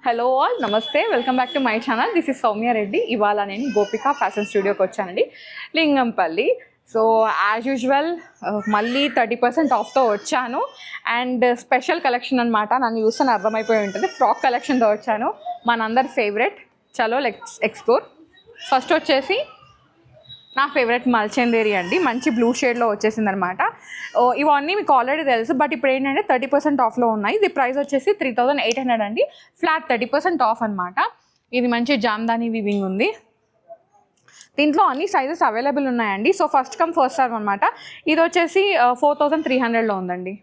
Hello all, నమస్తే, welcome back to my channel. This is Soumya Reddy. ఇవాళ నేను గోపిక ఫ్యాషన్ స్టూడియోకి వచ్చానండి, లింగంపల్లి. సో యాజ్ యూజువల్ మళ్ళీ 30% ఆఫ్తో వచ్చాను. అండ్ స్పెషల్ కలెక్షన్ అనమాట. నన్ను చూస్తే అర్థమైపోయి ఉంటుంది. ఫ్రాక్ కలెక్షన్తో వచ్చాను, మనందరి ఫేవరెట్. చలో లెట్స్ ఎక్స్ప్లోర్. ఫస్ట్ వచ్చేసి నా ఫేవరెట్ మల్చందేరి అండి. మంచి బ్లూ షేడ్లో వచ్చేసింది అనమాట. ఇవన్నీ మీకు ఆల్రెడీ తెలుసు, బట్ ఇప్పుడు ఏంటంటే 30% ఆఫ్లో ఉన్నాయి. ఇది ప్రైస్ వచ్చేసి 3800 అండి. ఫ్లాట్ 30% ఆఫ్ అనమాట. ఇది మంచి జామ్దాని వివింగ్ ఉంది. దీంట్లో అన్ని సైజెస్ అవైలబుల్ ఉన్నాయండి. So first come first serve అనమాట. ఇది వచ్చేసి 4300లో ఉందండి.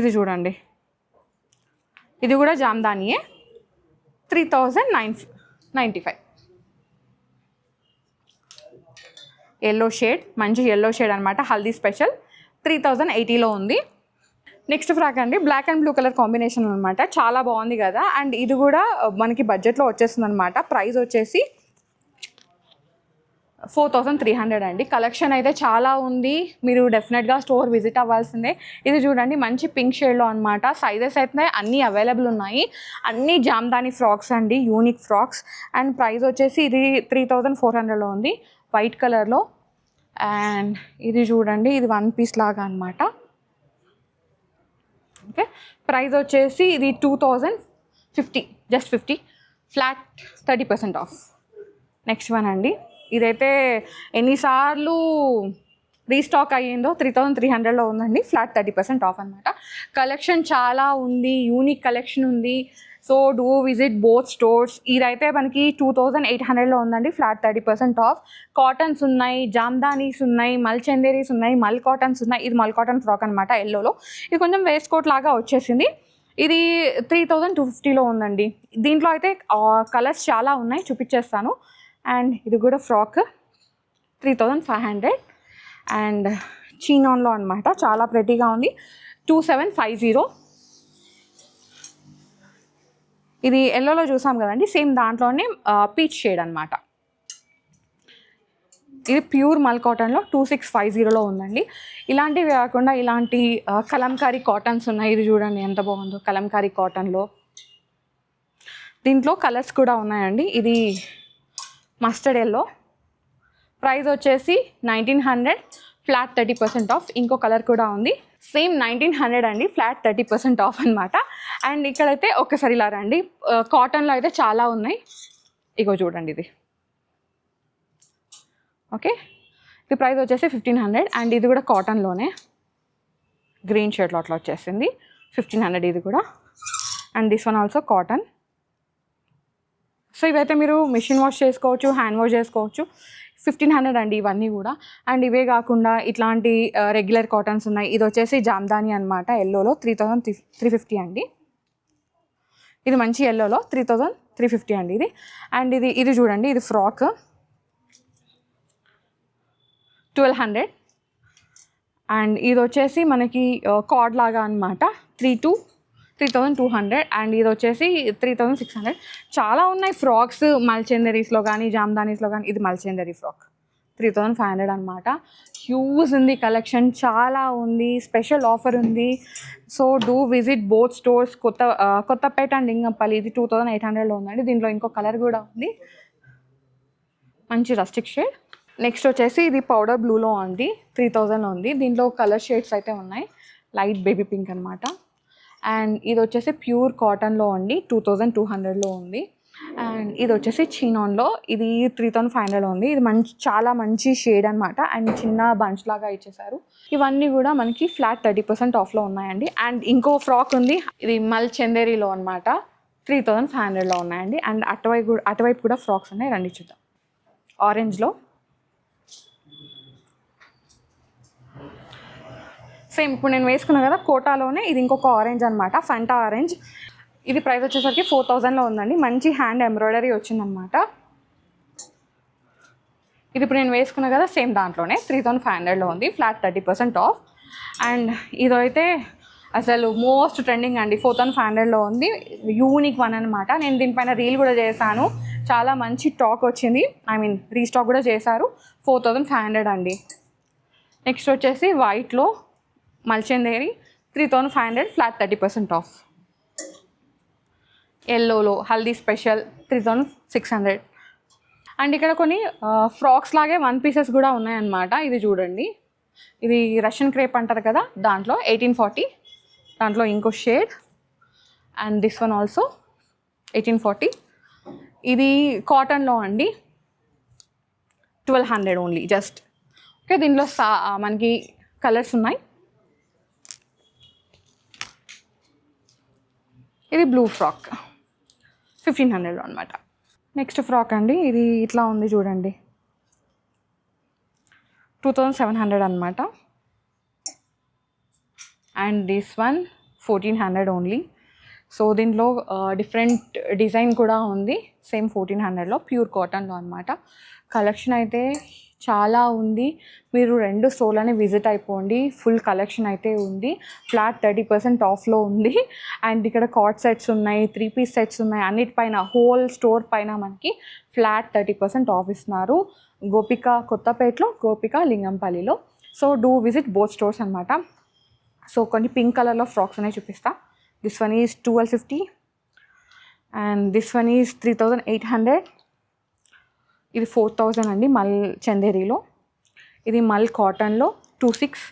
ఇది చూడండి, ఇది కూడా జామ్దానియే. 3995. ఎల్లో షేడ్, మంచి ఎల్లో షేడ్ అనమాట. హల్దీ స్పెషల్. 3080లో ఉంది. నెక్స్ట్ ఫ్రాక్ అండి, black and blue colour combination అనమాట. చాలా బాగుంది కదా. అండ్ ఇది కూడా మనకి బడ్జెట్లో వచ్చేస్తుంది అనమాట. ప్రైస్ వచ్చేసి 4300 అండి. కలెక్షన్ అయితే చాలా ఉంది, మీరు డెఫినెట్గా స్టోర్ విజిట్ అవ్వాల్సిందే. ఇది చూడండి, మంచి పింక్ షేడ్లో అనమాట. సైజెస్ అయితే అన్నీ అవైలబుల్ ఉన్నాయి. అన్నీ జామ్దాని ఫ్రాక్స్ అండి, యూనిక్ ఫ్రాక్స్. అండ్ ప్రైస్ వచ్చేసి ఇది 3400లో ఉంది, వైట్ కలర్లో. అండ్ ఇది చూడండి, ఇది వన్ పీస్ లాగా అనమాట. ఓకే, ప్రైస్ వచ్చేసి ఇది 2050, just 50, flat 30% of. Next one అండి, ఇదైతే ఎన్నిసార్లు రీస్టాక్ అయ్యిందో. 3300లో ఉందండి, ఫ్లాట్ 30% ఆఫ్ అనమాట. కలెక్షన్ చాలా ఉంది, యూనిక్ కలెక్షన్ ఉంది. So do visit both stores. ఇదైతే మనకి 2800లో ఉందండి, ఫ్లాట్ 30% ఆఫ్. కాటన్స్ ఉన్నాయి, జామ్దానీస్ ఉన్నాయి, మల్ చందేరీస్ ఉన్నాయి, మల్ కాటన్స్ ఉన్నాయి. ఇది మల్ కాటన్ ఫ్రాక్ అనమాట, ఎల్లోలో. ఇది కొంచెం వేస్ట్ కోట్ లాగా వచ్చేసింది. ఇది 3250లో ఉందండి. దీంట్లో అయితే కలర్స్ చాలా ఉన్నాయి, చూపించేస్తాను. అండ్ ఇది కూడా ఫ్రాక్ 3500. అండ్ చీనాన్లో అనమాట, చాలా ప్రెటీగా ఉంది. 2750. ఇది ఎల్లోలో చూసాం కదండి, సేమ్ దాంట్లోనే పీచ్ షేడ్ అనమాట. ఇది ప్యూర్ మల్ కాటన్లో 2650లో ఉందండి. ఇలాంటివి కాకుండా ఇలాంటి కలంకారీ కాటన్స్ ఉన్నాయి. ఇది చూడండి ఎంత బాగుందో, కలంకారీ కాటన్లో. దీంట్లో కలర్స్ కూడా ఉన్నాయండి. ఇది మస్టర్డ్ ఎల్లో. ప్రైస్ వచ్చేసి 1900, ఫ్లాట్ 30% ఆఫ్. ఇంకో కలర్ కూడా ఉంది, సేమ్ 1900 అండి, ఫ్లాట్ 30% ఆఫ్ అనమాట. అండ్ ఇక్కడైతే ఒక్కసారి ఇలా రండి, కాటన్లో అయితే చాలా ఉన్నాయి. ఇగో చూడండి ఇది. ఓకే, ఇది ప్రైస్ వచ్చేసి 1500. అండ్ ఇది కూడా కాటన్లోనే, గ్రీన్ షేడ్లో అట్లా వచ్చేసింది. 1500 ఇది కూడా. And this one also cotton. So ఇవైతే మీరు మిషన్ వాష్ చేసుకోవచ్చు, హ్యాండ్ వాష్ చేసుకోవచ్చు. 1500 అండి ఇవన్నీ కూడా. అండ్ ఇవే కాకుండా ఇట్లాంటి రెగ్యులర్ కాటన్స్ ఉన్నాయి. ఇది వచ్చేసి జామ్దాని అనమాట, ఎల్లోలో 3350 అండి. ఇది మంచి ఎల్లోలో 3350 అండి ఇది. అండ్ ఇది చూడండి, ఇది ఫ్రాక్ 1200. అండ్ ఇది వచ్చేసి మనకి కార్డ్ లాగా అనమాట, 3200. అండ్ ఇది వచ్చేసి 3600. చాలా ఉన్నాయి ఫ్రాక్స్, మల్చందరీస్లో కానీ జామ్దానీస్లో కానీ. ఇది మల్చందరీ ఫ్రాక్ 3500 అనమాట. హ్యూజ్ ఉంది కలెక్షన్, చాలా ఉంది. స్పెషల్ ఆఫర్ ఉంది. So do visit both stores. Kothapet and Lingampally. ఇది 2800లో ఉందండి. దీంట్లో ఇంకో కలర్ కూడా ఉంది, మంచి రస్టిక్ షేడ్. నెక్స్ట్ వచ్చేసి ఇది పౌడర్ బ్లూలో ఉంది, 3000లో ఉంది. దీంట్లో కలర్ షేడ్స్ అయితే ఉన్నాయి. లైట్ బేబీ పింక్ అనమాట. అండ్ ఇది వచ్చేసి ప్యూర్ కాటన్లో అండి, 2200లో ఉంది. అండ్ ఇది వచ్చేసి చీనాన్లో, ఇది 3500లో ఉంది. ఇది చాలా మంచి షేడ్ అనమాట. అండ్ చిన్న బంచ్ లాగా ఇచ్చేసారు. ఇవన్నీ కూడా మనకి ఫ్లాట్ 30% ఆఫ్లో ఉన్నాయండి. అండ్ ఇంకో ఫ్రాక్ ఉంది, ఇది మల్ చందేరీలో అనమాట, 3500లో ఉన్నాయండి. అండ్ అటువైపు కూడా ఫ్రాక్స్ ఉన్నాయి, రండి చూద్దాం. ఆరెంజ్లో సేమ్ ఇప్పుడు నేను వేసుకున్నా కదా కోటాలోనే, ఇది ఇంకొక ఆరెంజ్ అనమాట, ఫంటా ఆరెంజ్. ఇది ప్రైస్ వచ్చేసరికి 4000లో ఉందండి. మంచి హ్యాండ్ ఎంబ్రాయిడరీ వచ్చిందనమాట. ఇది ఇప్పుడు నేను వేసుకున్నా కదా, సేమ్ దాంట్లోనే 3500లో ఉంది, ఫ్లాట్ 30% ఆఫ్. అండ్ ఇదైతే అసలు మోస్ట్ ట్రెండింగ్ అండి, 4500లో ఉంది. యూనిక్ వన్ అనమాట. నేను దీనిపైన రీల్ కూడా చేశాను, చాలా మంచి టాక్ వచ్చింది. రీస్టాక్ కూడా చేశారు. 4500 అండి. నెక్స్ట్ వచ్చేసి వైట్లో మల్చందేరి 3500, ఫ్లాట్ 30% ఆఫ్. ఎల్లోలో హల్దీ స్పెషల్ 3600. అండ్ ఇక్కడ కొన్ని ఫ్రాక్స్ లాగే 1 పీసెస్ కూడా ఉన్నాయన్నమాట. ఇది చూడండి, ఇది రష్యన్ క్రేప్ అంటారు కదా, దాంట్లో 1840, దాంట్లో ఇంకో shade. And this one also 1840. ఇది కాటన్లో అండి, 1200 ఓన్లీ జస్ట్. ఓకే, దీంట్లో మనకి కలర్స్ ఉన్నాయి. ఇది బ్లూ ఫ్రాక్ 1500 అనమాట. నెక్స్ట్ ఫ్రాక్ అండి, ఇది ఇట్లా ఉంది చూడండి, 2700 అనమాట. And this one 1400 only. So దీంట్లో డిఫరెంట్ డిజైన్ కూడా ఉంది, సేమ్ 1400లో, ప్యూర్ కాటన్లో అనమాట. కలెక్షన్ అయితే చాలా ఉంది. మీరు 2 స్టోర్లని విజిట్ అయిపోండి, ఫుల్ కలెక్షన్ అయితే ఉంది. ఫ్లాట్ 30% ఆఫ్లో ఉంది. అండ్ ఇక్కడ కార్డ్ సెట్స్ ఉన్నాయి, 3 పీస్ సెట్స్ ఉన్నాయి. అన్నిటిపైన హోల్ స్టోర్ పైన మనకి ఫ్లాట్ 30% ఆఫ్ ఇస్తున్నారు. గోపిక కొత్తపేటలో, గోపిక లింగంపల్లిలో. So do visit both stores అనమాట. సో కొన్ని పింక్ కలర్లో ఫ్రాక్స్ అనేవి చూపిస్తా. This one is 1250 and this one is 3800. ఇది 4000 అండి, మల్ చందేరీలో. ఇది మల్ కాటన్లో 26.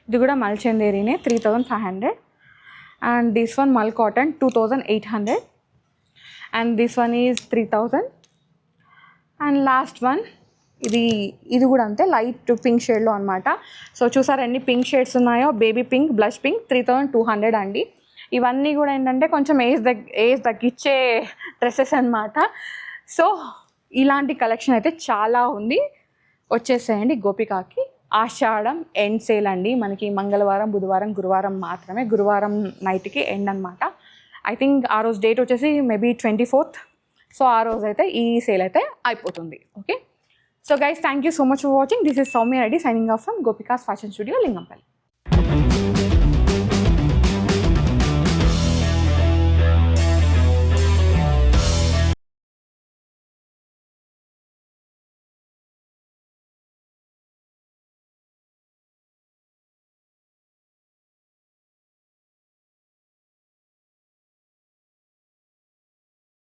ఇది కూడా మల్ చందేరీనే, 3500. అండ్ దిస్ వన్ మల్ cotton 2800. And this one is 3000. And last one ఇది కూడా అంతే, లైట్ పింక్ షేడ్లో అనమాట. సో చూసారు ఎన్ని పింక్ షేడ్స్ ఉన్నాయో, బేబీ పింక్, బ్లష్ పింక్, 3200 అండి. ఇవన్నీ కూడా ఏంటంటే కొంచెం ఏజ్ తగ్గించే డ్రెస్సెస్ అనమాట. సో ఇలాంటి కలెక్షన్ అయితే చాలా ఉంది. వచ్చేసేయండి గోపికాకి. ఆషాఢం ఎండ్ సేల్ అండి, మనకి మంగళవారం, బుధవారం, గురువారం మాత్రమే. గురువారం నైట్కి ఎండ్ అనమాట. ఐ థింక్ ఆ రోజు డేట్ వచ్చేసి మేబీ 24th. సో ఆ రోజు అయితే ఈ సేల్ అయితే అయిపోతుంది. Okay, so guys, thank you so much for watching. This is Soumya Reddy signing off from Gopika's fashion studio, Lingampalli.